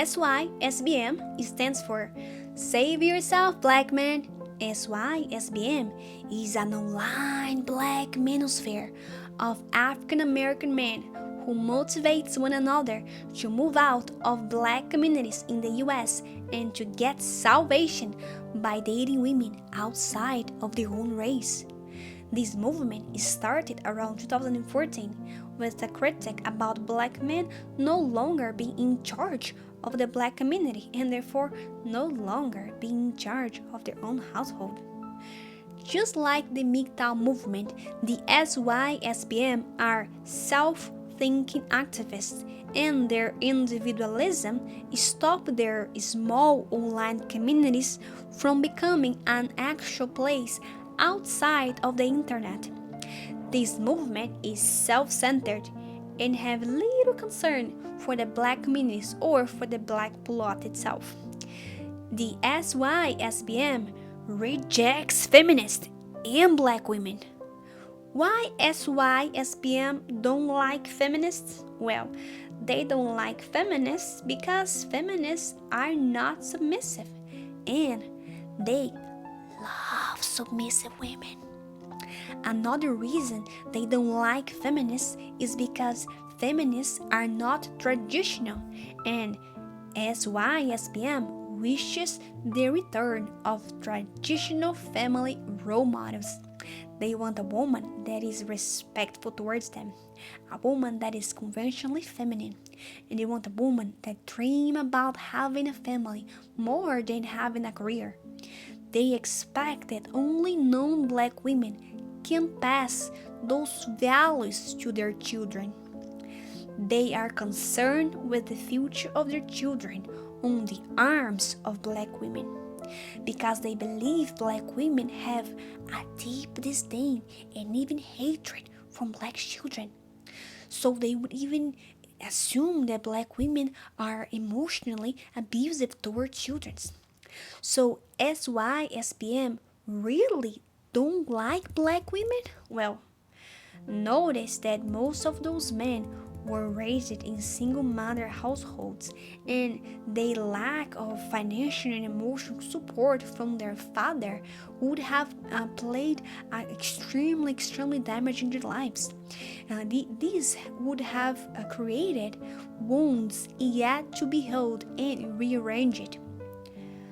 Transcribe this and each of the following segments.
SYSBM stands for Save Yourself Black Man. SYSBM is an online black manosphere of African American men who motivates one another to move out of black communities in the US and to get salvation by dating women outside of their own race. This movement started around 2014 with a critique about black men no longer being in charge of the black community and therefore no longer being in charge of their own household. Just like the MGTOW movement, the SYSBM are self-thinking activists, and their individualism stopped their small online communities from becoming an actual place outside of the internet. This movement is self-centered and have little concern for the black communities or for the black plot itself. The SYSBM rejects feminists and black women. Why SYSBM don't like feminists? Well, they don't like feminists because feminists are not submissive and they love submissive women. Another reason they don't like feminists is because feminists are not traditional and SYSBM wishes the return of traditional family role models. They want a woman that is respectful towards them, a woman that is conventionally feminine, and they want a woman that dreams about having a family more than having a career. They expect that only non-black women can pass those values to their children. They are concerned with the future of their children on the arms of black women because they believe black women have a deep disdain and even hatred from black children. So they would even assume that black women are emotionally abusive toward children. So SYSBM really don't like black women? Well, notice that most of those men were raised in single mother households and they lack of financial and emotional support from their father would have played extremely damaging their lives. These would have created wounds yet to be healed and rearranged.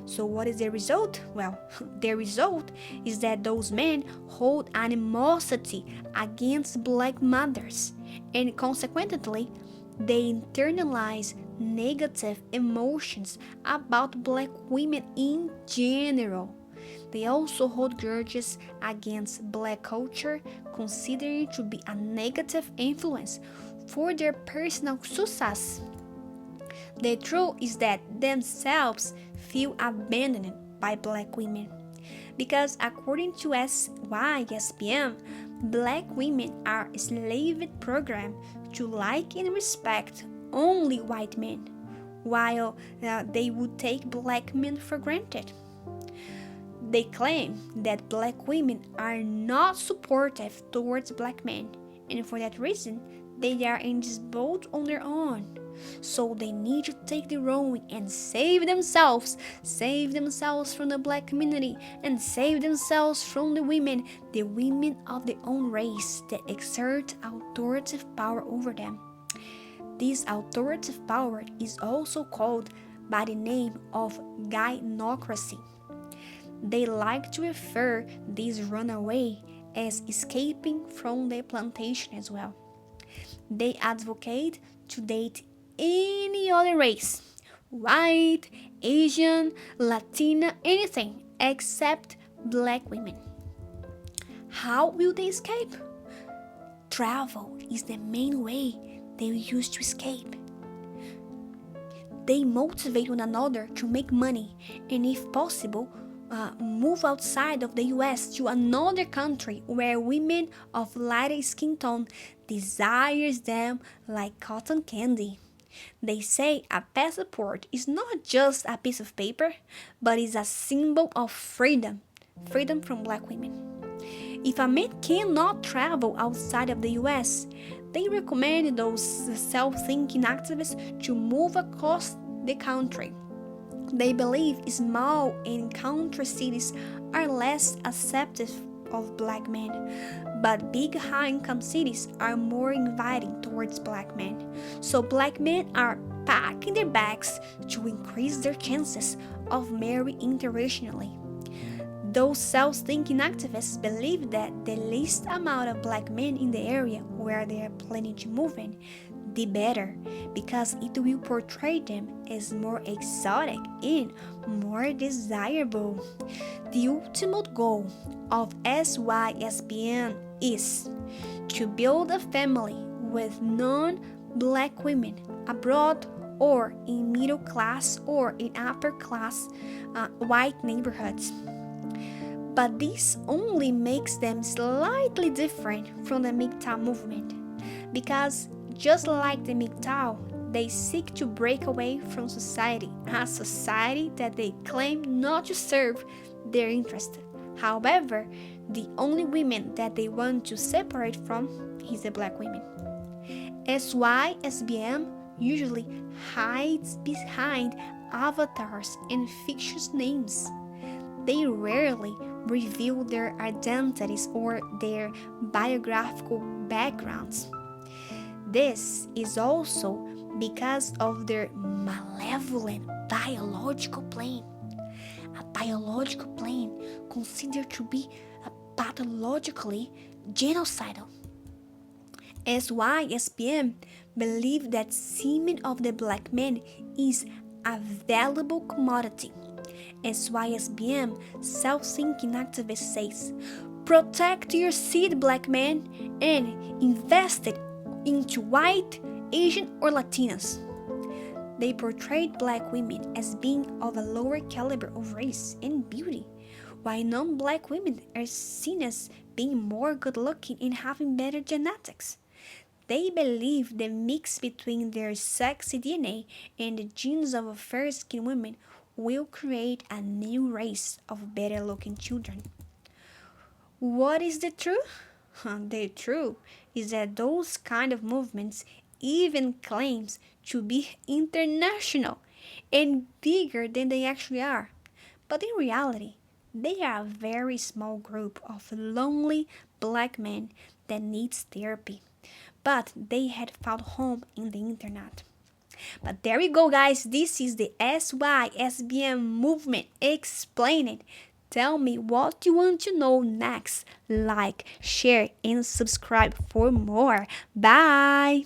So what is the result? Well, the result is that those men hold animosity against black mothers and consequently they internalize negative emotions about black women in general. They also hold grudges against black culture, considering it to be a negative influence for their personal success. The truth is that themselves feel abandoned by black women because according to SYSBM, black women are enslaved programmed to like and respect only white men, while they would take black men for granted. They claim that black women are not supportive towards black men, and for that reason, they are in this boat on their own. So they need to take the rowing and save themselves from the black community and save themselves from the women of their own race that exert authoritative power over them. This authoritative power is also called by the name of gynocracy. They like to refer this runaway as escaping from the plantation as well. They advocate to date any other race, white, Asian, Latina, anything except black women. How will they escape? Travel is the main way they use to escape. They motivate one another to make money and if possible, move outside of the US to another country where women of lighter skin tone desires them like cotton candy. They say a passport is not just a piece of paper, but is a symbol of freedom from black women. If a man cannot travel outside of the US, they recommend those self-thinking activists to move across the country. They believe small and country cities are less accepting of black men, but big high-income cities are more inviting towards black men. So black men are packing their bags to increase their chances of marrying internationally. Those self-thinking activists believe that the least amount of black men in the area where they are planning to move in, the better, because it will portray them as more exotic and more desirable. The ultimate goal of SYSBM is to build a family with non-black women abroad or in middle class or in upper class white neighborhoods. But this only makes them slightly different from the MGTOW movement, because just like the MGTOW, they seek to break away from society, a society that they claim not to serve their interest. However, the only women that they want to separate from is the black women. SYSBM usually hides behind avatars and fictitious names. They rarely reveal their identities or their biographical backgrounds. This is also because of their malevolent biological plane. A biological plane considered to be pathologically genocidal. SYSBM believe that semen of the black man is a valuable commodity. SYSBM self-thinking activist says, protect your seed, black man, and invest it into white, Asian, or Latinas. They portrayed black women as being of a lower caliber of race and beauty, while non-black women are seen as being more good-looking and having better genetics. They believe the mix between their sexy DNA and the genes of a fair-skinned woman will create a new race of better-looking children. What is the truth? The truth is that those kind of movements even claims to be international and bigger than they actually are. But in reality, they are a very small group of lonely black men that needs therapy, but they had found home in the internet. But there you go, guys. This is the SYSBM movement explained. Tell me what you want to know next. Like, share, and subscribe for more. Bye!